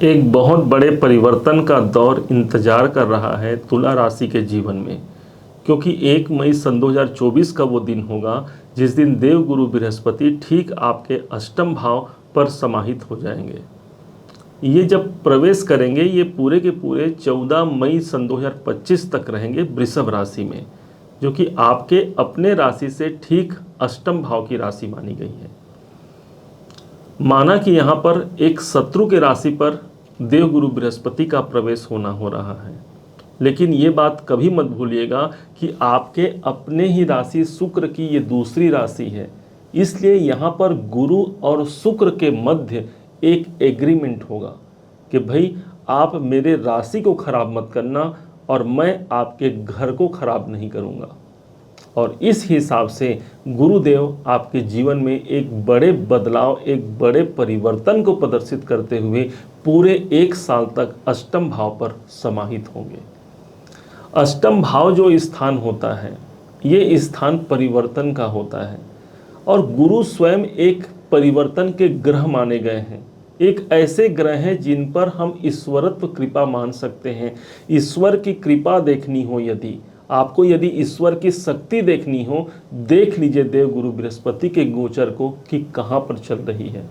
एक बहुत बड़े परिवर्तन का दौर इंतजार कर रहा है तुला राशि के जीवन में, क्योंकि 1 मई सन 2024 का वो दिन होगा जिस दिन देवगुरु बृहस्पति ठीक आपके अष्टम भाव पर समाहित हो जाएंगे। ये जब प्रवेश करेंगे ये पूरे के पूरे 14 मई सन 2025 तक रहेंगे वृषभ राशि में, जो कि आपके अपने राशि से ठीक अष्टम भाव की राशि मानी गई है। माना कि यहाँ पर एक शत्रु के राशि पर देवगुरु बृहस्पति का प्रवेश होना हो रहा है, लेकिन ये बात कभी मत भूलिएगा कि आपके अपने ही राशि शुक्र की ये दूसरी राशि है। इसलिए यहाँ पर गुरु और शुक्र के मध्य एक एग्रीमेंट होगा कि भाई आप मेरे राशि को खराब मत करना और मैं आपके घर को खराब नहीं करूँगा। और इस हिसाब से गुरुदेव आपके जीवन में एक बड़े बदलाव, एक बड़े परिवर्तन को प्रदर्शित करते हुए पूरे 1 साल तक अष्टम भाव पर समाहित होंगे। अष्टम भाव जो स्थान होता है ये स्थान परिवर्तन का होता है और गुरु स्वयं एक परिवर्तन के ग्रह माने गए हैं। एक ऐसे ग्रह हैं जिन पर हम ईश्वरत्व कृपा मान सकते हैं। ईश्वर की कृपा देखनी हो, यदि आपको ईश्वर की शक्ति देखनी हो, देख लीजिए देवगुरु बृहस्पति के गोचर को कि कहाँ पर चल रही है।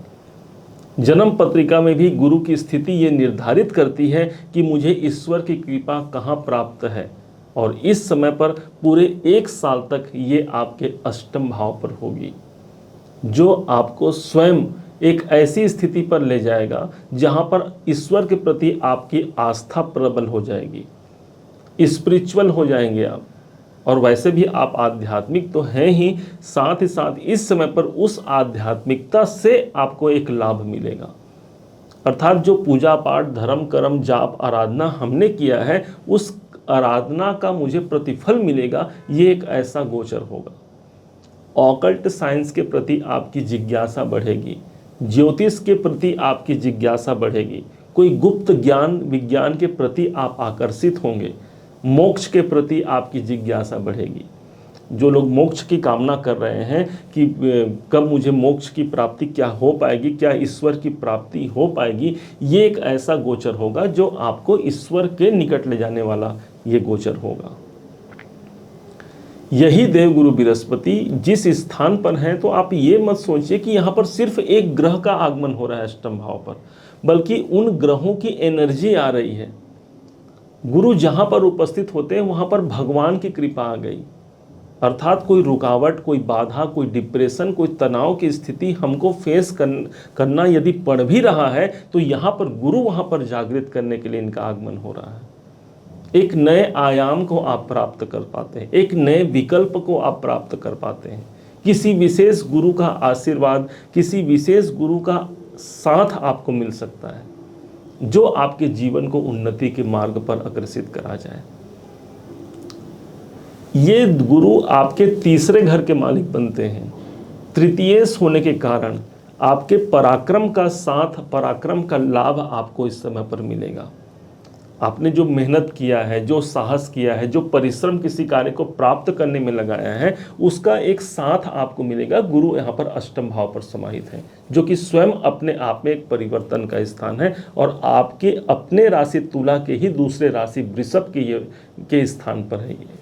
जन्म पत्रिका में भी गुरु की स्थिति ये निर्धारित करती है कि मुझे ईश्वर की कृपा कहाँ प्राप्त है, और इस समय पर पूरे 1 साल तक ये आपके अष्टम भाव पर होगी, जो आपको स्वयं एक ऐसी स्थिति पर ले जाएगा जहाँ पर ईश्वर के प्रति आपकी आस्था प्रबल हो जाएगी, स्पिरिचुअल हो जाएंगे आप। और वैसे भी आप आध्यात्मिक तो हैं ही साथ इस समय पर उस आध्यात्मिकता से आपको एक लाभ मिलेगा। अर्थात जो पूजा पाठ, धर्म, कर्म, जाप, आराधना हमने किया है उस आराधना का मुझे प्रतिफल मिलेगा, ये एक ऐसा गोचर होगा। ऑकल्ट साइंस के प्रति आपकी जिज्ञासा बढ़ेगी, ज्योतिष के प्रति आपकी जिज्ञासा बढ़ेगी, कोई गुप्त ज्ञान विज्ञान के प्रति आप आकर्षित होंगे, मोक्ष के प्रति आपकी जिज्ञासा बढ़ेगी। जो लोग मोक्ष की कामना कर रहे हैं कि कब मुझे मोक्ष की प्राप्ति क्या हो पाएगी, क्या ईश्वर की प्राप्ति हो पाएगी, ये एक ऐसा गोचर होगा जो आपको ईश्वर के निकट ले जाने वाला ये गोचर होगा। यही देवगुरु बृहस्पति जिस स्थान पर हैं, तो आप ये मत सोचिए कि यहाँ पर सिर्फ एक ग्रह का आगमन हो रहा है अष्टम भाव पर, बल्कि उन ग्रहों की एनर्जी आ रही है। गुरु जहाँ पर उपस्थित होते हैं वहाँ पर भगवान की कृपा आ गई। अर्थात कोई रुकावट, कोई बाधा, कोई डिप्रेशन, कोई तनाव की स्थिति हमको फेस करना यदि पड़ भी रहा है, तो यहाँ पर गुरु वहाँ पर जागृत करने के लिए इनका आगमन हो रहा है। एक नए आयाम को आप प्राप्त कर पाते हैं, एक नए विकल्प को आप प्राप्त कर पाते हैं। किसी विशेष गुरु का आशीर्वाद, किसी विशेष गुरु का साथ आपको मिल सकता है जो आपके जीवन को उन्नति के मार्ग पर अग्रसित करा जाए। ये गुरु आपके तीसरे घर के मालिक बनते हैं। तृतीयेश होने के कारण आपके पराक्रम का साथ, पराक्रम का लाभ आपको इस समय पर मिलेगा। आपने जो मेहनत किया है, जो साहस किया है, जो परिश्रम किसी कार्य को प्राप्त करने में लगाया है, उसका एक साथ आपको मिलेगा। गुरु यहाँ पर अष्टम भाव पर समाहित है, जो कि स्वयं अपने आप में एक परिवर्तन का स्थान है और आपके अपने राशि तुला के ही दूसरे राशि वृषभ के स्थान पर है ये।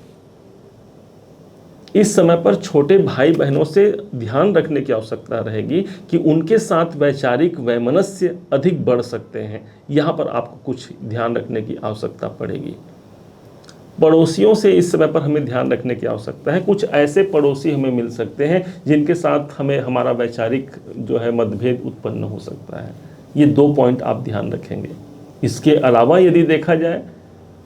इस समय पर छोटे भाई बहनों से ध्यान रखने की आवश्यकता रहेगी कि उनके साथ वैचारिक वैमनस्य अधिक बढ़ सकते हैं। यहाँ पर आपको कुछ ध्यान रखने की आवश्यकता पड़ेगी। पड़ोसियों से इस समय पर हमें ध्यान रखने की आवश्यकता है। कुछ ऐसे पड़ोसी हमें मिल सकते हैं जिनके साथ हमें हमारा वैचारिक जो है मतभेद उत्पन्न हो सकता है। ये 2 पॉइंट आप ध्यान रखेंगे। इसके अलावा यदि देखा जाए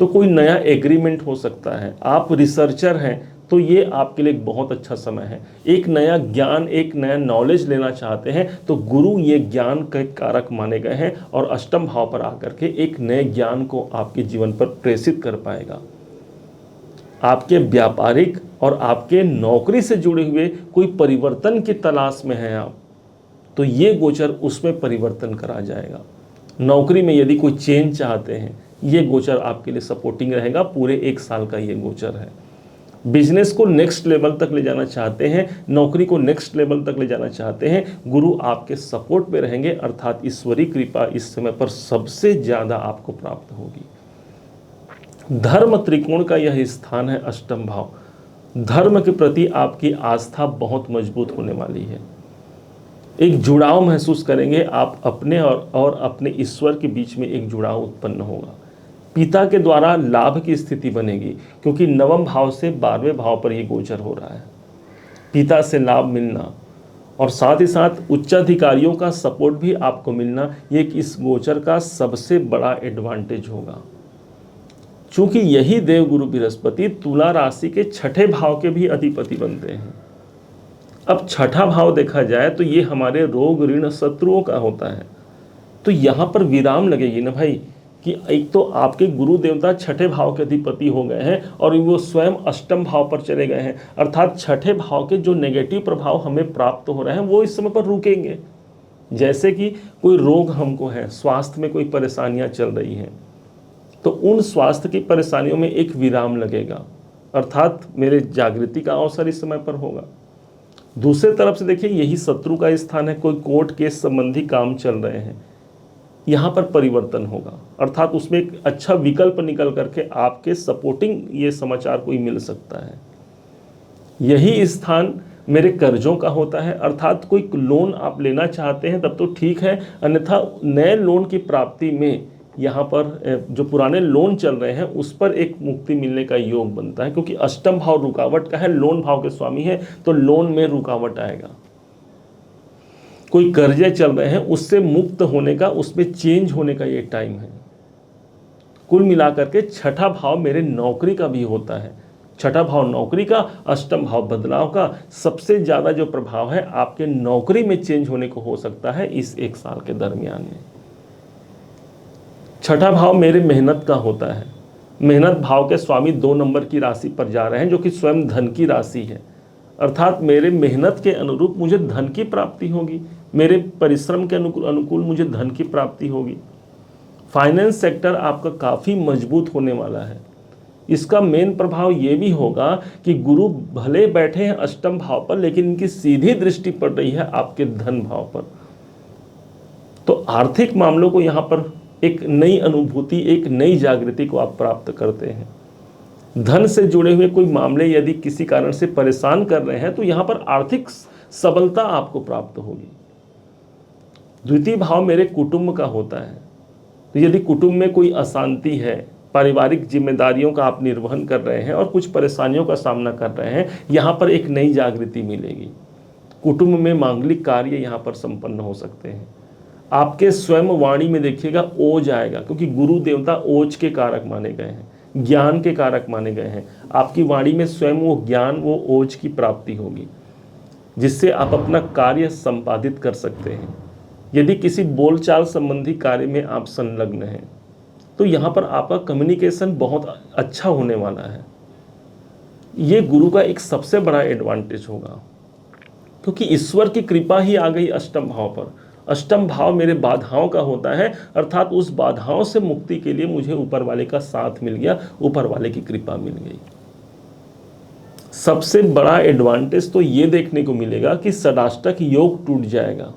तो कोई नया एग्रीमेंट हो सकता है। आप रिसर्चर हैं तो ये आपके लिए एक बहुत अच्छा समय है। एक नया ज्ञान, एक नया नॉलेज लेना चाहते हैं तो गुरु ये ज्ञान के कारक माने गए हैं और अष्टम भाव पर आकर के एक नए ज्ञान को आपके जीवन पर प्रेषित कर पाएगा। आपके व्यापारिक और आपके नौकरी से जुड़े हुए कोई परिवर्तन की तलाश में हैं आप, तो ये गोचर उसमें परिवर्तन करा जाएगा। नौकरी में यदि कोई चेंज चाहते हैं, ये गोचर आपके लिए सपोर्टिंग रहेगा। पूरे 1 साल का ये गोचर है। बिजनेस को नेक्स्ट लेवल तक ले जाना चाहते हैं, नौकरी को नेक्स्ट लेवल तक ले जाना चाहते हैं, गुरु आपके सपोर्ट में रहेंगे, अर्थात ईश्वरीय कृपा इस समय पर सबसे ज़्यादा आपको प्राप्त होगी। धर्म त्रिकोण का यह स्थान है अष्टम भाव। धर्म के प्रति आपकी आस्था बहुत मजबूत होने वाली है। एक जुड़ाव महसूस करेंगे आप अपने और अपने ईश्वर के बीच में एक जुड़ाव उत्पन्न होगा। पिता के द्वारा लाभ की स्थिति बनेगी, क्योंकि नवम भाव से 12वें भाव पर यह गोचर हो रहा है। पिता से लाभ मिलना और साथ ही साथ उच्चाधिकारियों का सपोर्ट भी आपको मिलना, ये इस गोचर का सबसे बड़ा एडवांटेज होगा। चूंकि यही देवगुरु बृहस्पति तुला राशि के छठे भाव के भी अधिपति बनते हैं। अब छठा भाव देखा जाए तो ये हमारे रोग ऋण शत्रुओं का होता है। तो यहाँ पर विराम लगेगी ना भाई, कि एक तो आपके गुरु देवता छठे भाव के अधिपति हो गए हैं और वो स्वयं अष्टम भाव पर चले गए हैं, अर्थात छठे भाव के जो नेगेटिव प्रभाव हमें प्राप्त हो रहे हैं वो इस समय पर रुकेंगे। जैसे कि कोई रोग हमको है, स्वास्थ्य में कोई परेशानियां चल रही हैं, तो उन स्वास्थ्य की परेशानियों में एक विराम लगेगा, अर्थात मेरे जागृति का अवसर इस समय पर होगा। दूसरे तरफ से देखिए, यही शत्रु का स्थान है, कोई कोर्ट केस संबंधी काम चल रहे हैं, यहाँ पर परिवर्तन होगा, अर्थात उसमें एक अच्छा विकल्प निकल करके आपके सपोर्टिंग ये समाचार कोई मिल सकता है। यही स्थान मेरे कर्जों का होता है, अर्थात कोई लोन आप लेना चाहते हैं तब तो ठीक है, अन्यथा नए लोन की प्राप्ति में यहाँ पर जो पुराने लोन चल रहे हैं उस पर एक मुक्ति मिलने का योग बनता है, क्योंकि अष्टम भाव रुकावट का है, लोन भाव के स्वामी है, तो लोन में रुकावट आएगा। कोई कर्जे चल रहे हैं उससे मुक्त होने का, उसमें चेंज होने का ये टाइम है। कुल मिलाकर के छठा भाव मेरे नौकरी का भी होता है। छठा भाव नौकरी का, अष्टम भाव बदलाव का। सबसे ज़्यादा जो प्रभाव है आपके नौकरी में चेंज होने को हो सकता है इस एक साल के दरमियान में। छठा भाव मेरे मेहनत का होता है। मेहनत भाव के स्वामी 2 नंबर की राशि पर जा रहे हैं, जो कि स्वयं धन की राशि है, अर्थात मेरे मेहनत के अनुरूप मुझे धन की प्राप्ति होगी, मेरे परिश्रम के अनुकूल मुझे धन की प्राप्ति होगी। फाइनेंस सेक्टर आपका काफ़ी मजबूत होने वाला है। इसका मेन प्रभाव ये भी होगा कि गुरु भले बैठे हैं अष्टम भाव पर, लेकिन इनकी सीधी दृष्टि पड़ रही है आपके धन भाव पर। तो आर्थिक मामलों को यहाँ पर एक नई अनुभूति, एक नई जागृति को आप प्राप्त करते हैं। धन से जुड़े हुए कोई मामले यदि किसी कारण से परेशान कर रहे हैं तो यहाँ पर आर्थिक सबलता आपको प्राप्त होगी। द्वितीय भाव मेरे कुटुंब का होता है, तो यदि कुटुंब में कोई अशांति है, पारिवारिक जिम्मेदारियों का आप निर्वहन कर रहे हैं और कुछ परेशानियों का सामना कर रहे हैं, यहाँ पर एक नई जागृति मिलेगी। कुटुंब में मांगलिक कार्य यहाँ पर संपन्न हो सकते हैं। आपके स्वयं वाणी में देखिएगा ओज आएगा, क्योंकि गुरु देवता ओज के कारक माने गए हैं, ज्ञान के कारक माने गए हैं। आपकी वाणी में स्वयं वो ज्ञान, वो ओज की प्राप्ति होगी, जिससे आप अपना कार्य संपादित कर सकते हैं। यदि किसी बोलचाल संबंधी कार्य में आप संलग्न हैं तो यहाँ पर आपका कम्युनिकेशन बहुत अच्छा होने वाला है। ये गुरु का एक सबसे बड़ा एडवांटेज होगा, क्योंकि ईश्वर की कृपा ही आ गई अष्टम भाव पर। अष्टम भाव मेरे बाधाओं का होता है, अर्थात उस बाधाओं से मुक्ति के लिए मुझे ऊपर वाले का साथ मिल गया, ऊपर वाले की कृपा मिल गई। सबसे बड़ा एडवांटेज तो ये देखने को मिलेगा कि षडाष्टक योग टूट जाएगा।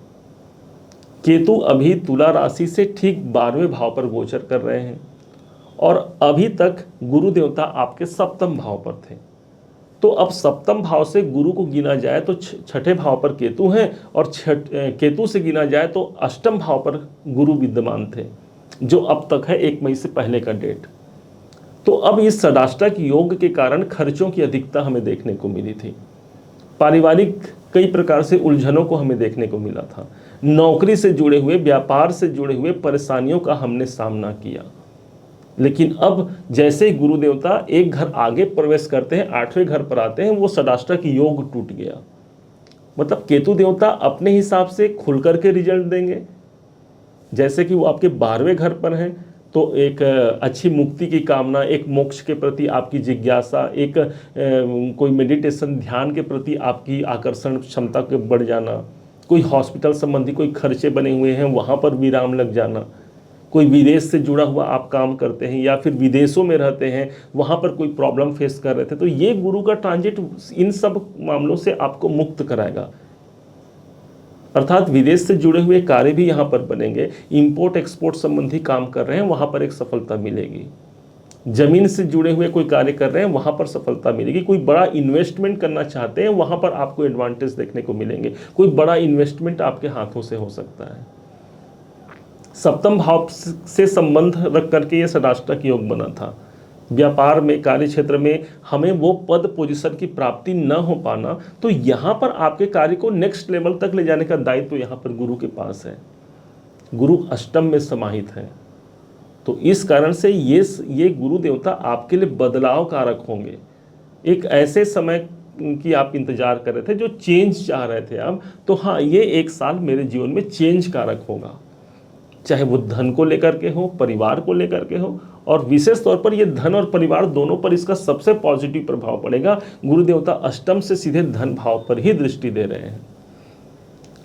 केतु अभी तुला राशि से ठीक 12वें भाव पर गोचर कर रहे हैं और अभी तक गुरु देवता आपके सप्तम भाव पर थे। तो अब सप्तम भाव से गुरु को गिना जाए तो छठे भाव पर केतु हैं, और केतु से गिना जाए तो अष्टम भाव पर गुरु विद्यमान थे, जो अब तक है 1 मई से पहले का डेट। तो अब इस षडाष्टक योग के कारण खर्चों की अधिकता हमें देखने को मिली थी। पारिवारिक कई प्रकार से उलझनों को हमें देखने को मिला था। नौकरी से जुड़े हुए, व्यापार से जुड़े हुए परेशानियों का हमने सामना किया। लेकिन अब जैसे ही गुरु देवता एक घर आगे प्रवेश करते हैं, 8वें घर पर आते हैं, वो षडाष्टक योग टूट गया। मतलब केतु देवता अपने हिसाब से खुल करके रिजल्ट देंगे। जैसे कि वो आपके 12वें घर पर हैं, तो एक अच्छी मुक्ति की कामना, एक मोक्ष के प्रति आपकी जिज्ञासा, एक कोई मेडिटेशन ध्यान के प्रति आपकी आकर्षण क्षमता के बढ़ जाना, कोई हॉस्पिटल संबंधी कोई खर्चे बने हुए हैं वहाँ पर विराम लग जाना, कोई विदेश से जुड़ा हुआ आप काम करते हैं या फिर विदेशों में रहते हैं, वहाँ पर कोई प्रॉब्लम फेस कर रहे थे, तो ये गुरु का ट्रांजिट इन सब मामलों से आपको मुक्त कराएगा। अर्थात विदेश से जुड़े हुए कार्य भी यहाँ पर बनेंगे, इंपोर्ट एक्सपोर्ट संबंधी काम कर रहे हैं वहाँ पर एक सफलता मिलेगी, जमीन से जुड़े हुए कोई कार्य कर रहे हैं वहाँ पर सफलता मिलेगी, कोई बड़ा इन्वेस्टमेंट करना चाहते हैं वहाँ पर आपको एडवांटेज देखने को मिलेंगे, कोई बड़ा इन्वेस्टमेंट आपके हाथों से हो सकता है। सप्तम भाव से संबंध रख करके ये षडाष्टक योग बना था। व्यापार में, कार्य क्षेत्र में हमें वो पद पोजीशन की प्राप्ति न हो पाना, तो यहाँ पर आपके कार्य को नेक्स्ट लेवल तक ले जाने का दायित्व यहाँ पर गुरु के पास है। गुरु अष्टम में समाहित है, तो इस कारण से ये गुरु देवता आपके लिए बदलाव कारक होंगे। एक ऐसे समय की आप इंतजार कर रहे थे जो चेंज चाह रहे थे आप, तो हाँ, ये एक साल मेरे जीवन में चेंज कारक होगा, चाहे वो धन को लेकर के हो, परिवार को लेकर के हो, और विशेष तौर पर ये धन और परिवार दोनों पर इसका सबसे पॉजिटिव प्रभाव पड़ेगा। गुरु देवता अष्टम से सीधे धन भाव पर ही दृष्टि दे रहे हैं।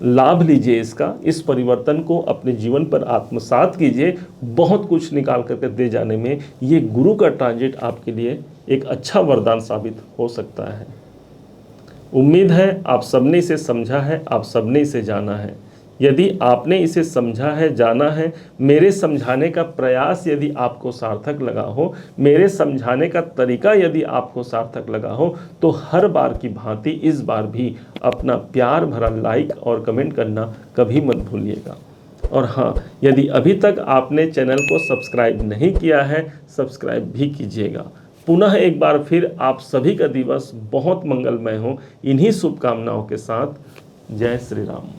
लाभ लीजिए इसका, इस परिवर्तन को अपने जीवन पर आत्मसात कीजिए। बहुत कुछ निकाल करके दे जाने में ये गुरु का ट्रांजिट आपके लिए एक अच्छा वरदान साबित हो सकता है। उम्मीद है आप सबने इसे समझा है, आप सबने इसे जाना है। यदि आपने इसे समझा है, जाना है, मेरे समझाने का प्रयास यदि आपको सार्थक लगा हो, मेरे समझाने का तरीका यदि आपको सार्थक लगा हो, तो हर बार की भांति इस बार भी अपना प्यार भरा लाइक और कमेंट करना कभी मत भूलिएगा। और हाँ, यदि अभी तक आपने चैनल को सब्सक्राइब नहीं किया है, सब्सक्राइब भी कीजिएगा। पुनः एक बार फिर आप सभी का दिवस बहुत मंगलमय हो। इन्हीं शुभकामनाओं के साथ जय श्री राम।